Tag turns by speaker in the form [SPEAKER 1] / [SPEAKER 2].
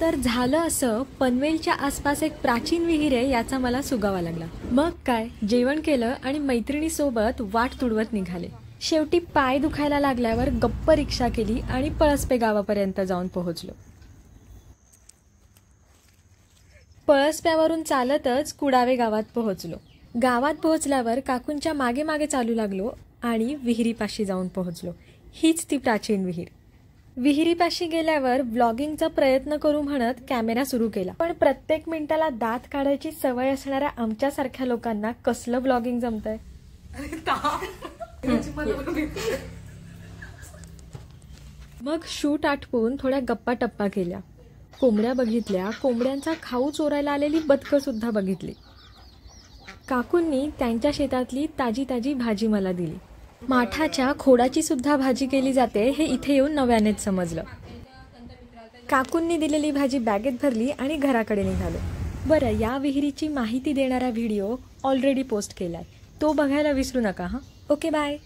[SPEAKER 1] तर झालं असं, पनवेलच्या आसपास एक प्राचीन विहीर आहे याचा मला सुगावा लागला। मग काय, जेवण केलं आणि मैत्रिणीसोबत वाट तुडवत निघाले। शेवटी पाय दुखायला लागल्यावर गप्प रिक्षा केली आणि पळसपे गावापर्यंत जाऊन पोहोचलो। पळसप्यावरून चालतच कुडावे गावात पोहोचलो। गावात पोहोचल्यावर काकूंच्या मागे मागे चालू लागलो आणि विहिरीपाशी जाऊन पोहोचलो। हीच ती प्राचीन विहीर। विहिरीपाशी गेल्यावर व्लॉगिंगचा प्रयत्न करू म्हणत कॅमेरा सुरू केला, पण प्रत्येक मिनिटाला दात काढायची सवय असणाऱ्या आमच्यासारख्या लोकांना कसलं व्लॉगिंग जमतंय। मग शूट आटपून थोड्या गप्पा टप्पा केल्या, कोंबड्या बघितल्या, कोंबड्यांचा खाऊ चोरायला आलेली बदकं सुद्धा बघितली। काकूंनी त्यांच्या शेतातली ताजी ताजी भाजी मला दिली। माठाच्या खोडाची सुद्धा भाजी केली जाते हे इथे येऊन नव्यानेच समजलं। काकूंनी दिलेली भाजी बॅगेत भरली आणि घराकडे निघालो। बरं, या विहिरीची माहिती देणारा व्हिडिओ ऑलरेडी पोस्ट केलाय, तो बघायला विसरू नका हां। Okay, bye.